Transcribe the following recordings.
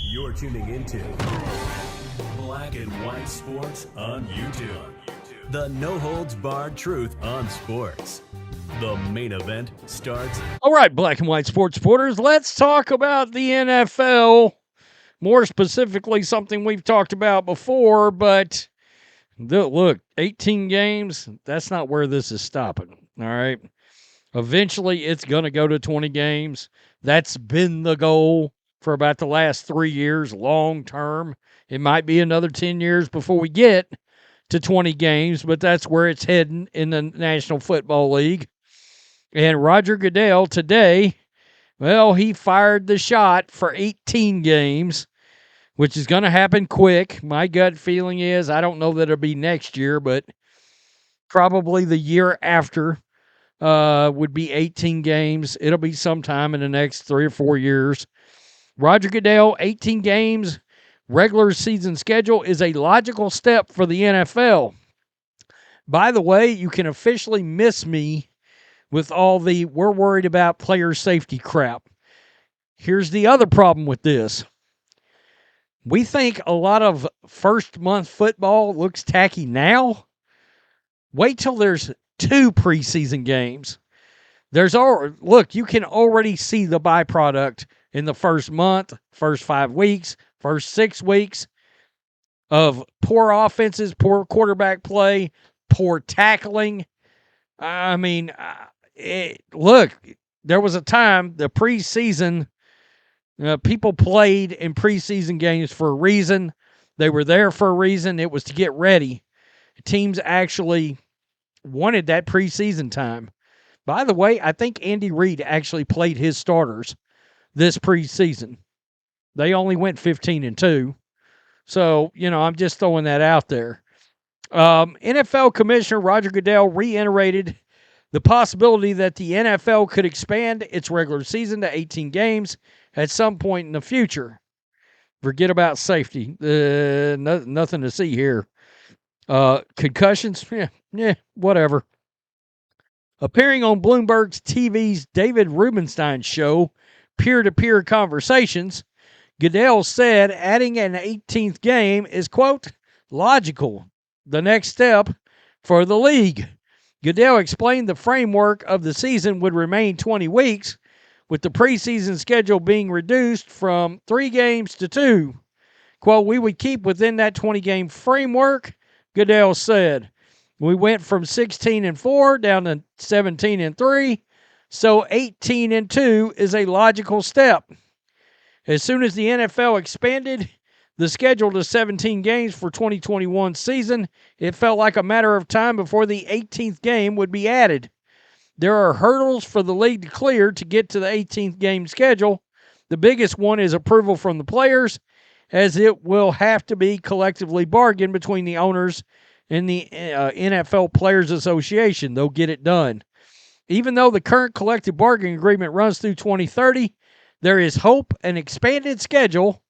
You're tuning into Black and White Sports on YouTube. The no-holds-barred truth on sports. The main event starts. All right, Black and White Sports supporters, let's talk about the NFL. More specifically, something we've talked about before, but look, 18 games, that's not where this is stopping, all right? Eventually, it's going to go to 20 games. That's been the goal for about the last 3 years, long term. It might be another 10 years before we get to 20 games, but that's where it's heading in the National Football League. And Roger Goodell today, well, he fired the shot for 18 games, which is going to happen quick. My gut feeling is, I don't know that it'll be next year, but probably the year after would be 18 games. It'll be sometime in the next 3 or 4 years. Roger Goodell, 18 games, regular season schedule is a logical step for the NFL. By the way, you can officially miss me with all the we're worried about player safety crap. Here's the other problem with this. We think a lot of first-month football looks tacky now. Wait till there's 2 preseason games. Look, you can already see the byproduct in the first month, first 5 weeks, first 6 weeks of poor offenses, poor quarterback play, poor tackling. I mean, look, there was a time, the preseason, people played in preseason games for a reason. They were there for a reason. It was to get ready. Teams actually wanted that preseason time. By the way, I think Andy Reid actually played his starters this preseason. They only went 15-2. So, I'm just throwing that out there. NFL Commissioner Roger Goodell reiterated the possibility that the NFL could expand its regular season to 18 games at some point in the future. Forget about safety. Nothing to see here. Concussions? Yeah, whatever. Appearing on Bloomberg TV's David Rubenstein show, Peer-to-Peer Conversations, Goodell said adding an 18th game is, quote, logical, the next step for the league. Goodell explained the framework of the season would remain 20 weeks, with the preseason schedule being reduced from 3 games to 2. Quote, we would keep within that 20-game framework, Goodell said. We went from 16-4 down to 17-3, so 18-2 is a logical step. As soon as the NFL expanded the schedule to 17 games for 2021 season, it felt like a matter of time before the 18th game would be added. There are hurdles for the league to clear to get to the 18th game schedule. The biggest one is approval from the players, as it will have to be collectively bargained between the owners and the NFL Players Association. They'll get it done. Even though the current collective bargaining agreement runs through 2030, there is hope an expanded schedule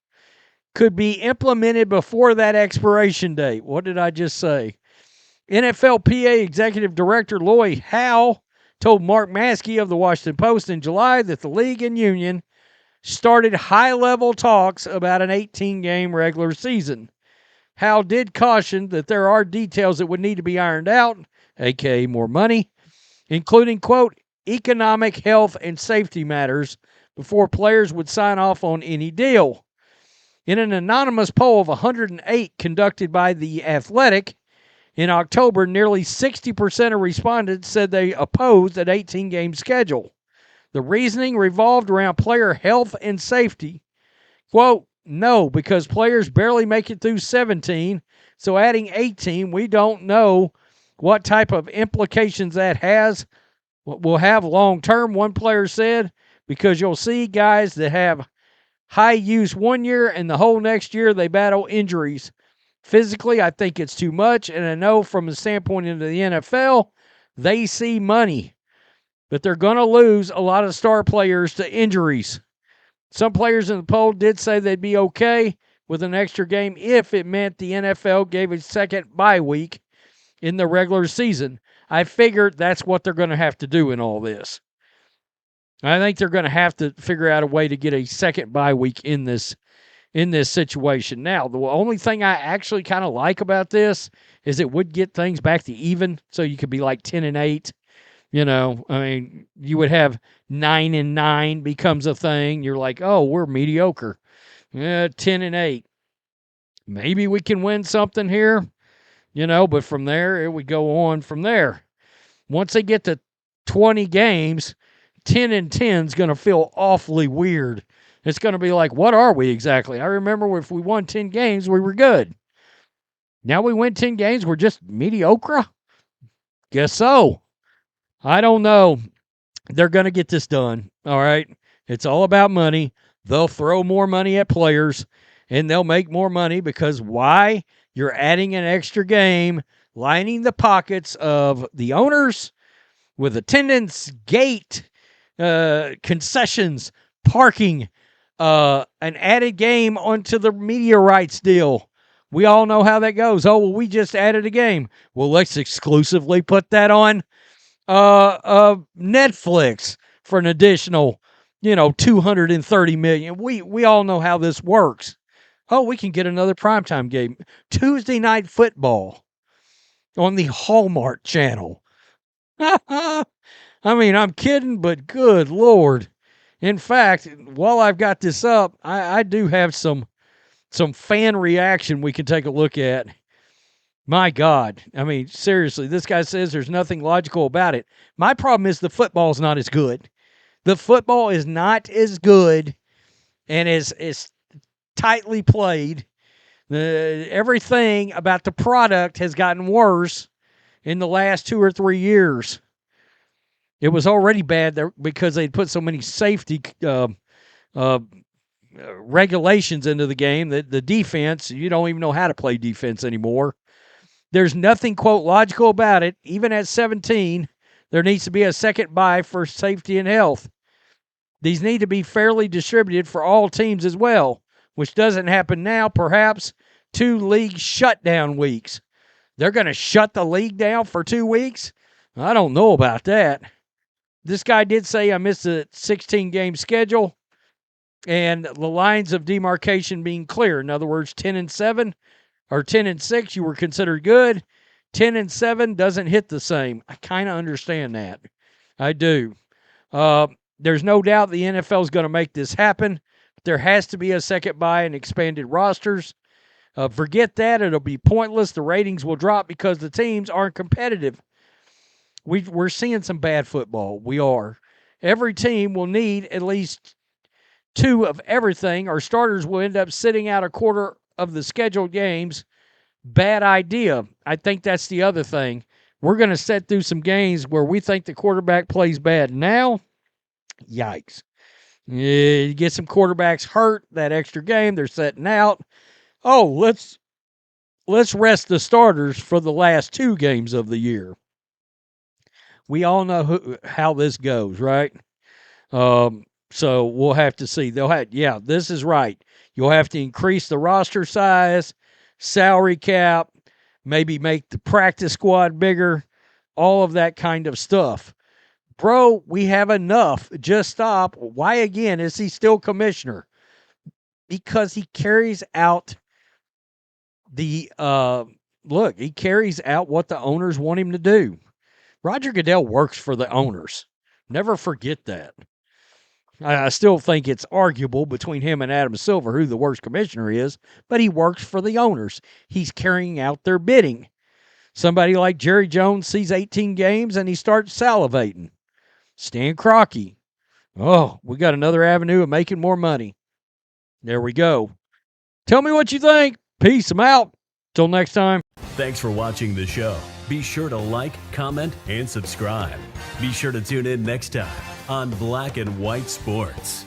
could be implemented before that expiration date. What did I just say? NFLPA Executive Director Lloyd Howe told Mark Maskey of the Washington Post in July that the league and union started high-level talks about an 18-game regular season. Howe did caution that there are details that would need to be ironed out, aka more money, including, quote, economic, health, and safety matters before players would sign off on any deal. In an anonymous poll of 108 conducted by The Athletic in October, nearly 60% of respondents said they opposed an 18-game schedule. The reasoning revolved around player health and safety. Quote, no, because players barely make it through 17, so adding 18, we don't know what type of implications that will have long-term, one player said, because you'll see guys that have high use 1 year and the whole next year they battle injuries. Physically, I think it's too much, and I know from the standpoint of the NFL, they see money. But they're going to lose a lot of star players to injuries. Some players in the poll did say they'd be okay with an extra game if it meant the NFL gave a second bye week in the regular season. I figured that's what they're going to have to do in all this. I think they're going to have to figure out a way to get a second bye week in this situation. Now, the only thing I actually kind of like about this is it would get things back to even, so you could be like 10-8. You know, I mean, you would have 9-9 becomes a thing. You're like, oh, we're mediocre. 10-8. Maybe we can win something here, but from there, it would go on from there. Once they get to 20 games, 10-10 is going to feel awfully weird. It's going to be like, what are we exactly? I remember if we won 10 games, we were good. Now we win 10 games, we're just mediocre? Guess so. I don't know. They're going to get this done, all right? It's all about money. They'll throw more money at players, and they'll make more money because why? You're adding an extra game, lining the pockets of the owners with attendance, gate, concessions, parking, an added game onto the media rights deal. We all know how that goes. Oh, well, we just added a game. Well, let's exclusively put that on Netflix for an additional, $230 million. We all know how this works. Oh, we can get another primetime game. Tuesday Night Football on the Hallmark Channel. I mean, I'm kidding, but good Lord. In fact, while I've got this up, I do have some fan reaction we can take a look at. My God. I mean, seriously, this guy says there's nothing logical about it. My problem is the football's not as good. The football is not as good and is tightly played. Everything about the product has gotten worse in the last 2 or 3 years. It was already bad there because they'd put so many safety regulations into the game that the defense, you don't even know how to play defense anymore. There's nothing, quote, logical about it. Even at 17, there needs to be a second bye for safety and health. These need to be fairly distributed for all teams as well, which doesn't happen now. Perhaps 2 league shutdown weeks. They're going to shut the league down for 2 weeks? I don't know about that. This guy did say I missed a 16-game schedule and the lines of demarcation being clear. In other words, 10-7 or 10-6, you were considered good. 10-7 doesn't hit the same. I kind of understand that. I do. There's no doubt the NFL is going to make this happen. There has to be a second bye and expanded rosters. Forget that. It'll be pointless. The ratings will drop because the teams aren't competitive. We're seeing some bad football. We are. Every team will need at least 2 of everything, or starters will end up sitting out a quarter of the scheduled games. Bad idea. I think that's the other thing. We're going to set through some games where we think the quarterback plays bad now. Yikes. You get some quarterbacks hurt that extra game. They're setting out. Oh, let's rest the starters for the last 2 games of the year. We all know how this goes, right? So we'll have to see. This is right. You'll have to increase the roster size, salary cap, maybe make the practice squad bigger, all of that kind of stuff. Bro, we have enough. Just stop. Why again is he still commissioner? Because he carries out he carries out what the owners want him to do. Roger Goodell works for the owners. Never forget that. I still think it's arguable between him and Adam Silver who the worst commissioner is, but he works for the owners. He's carrying out their bidding. Somebody like Jerry Jones sees 18 games and he starts salivating. Stan Kroenke. Oh, we got another avenue of making more money. There we go. Tell me what you think. Peace. I'm out. Till next time. Thanks for watching the show. Be sure to like, comment, and subscribe. Be sure to tune in next time on Black and White Sports.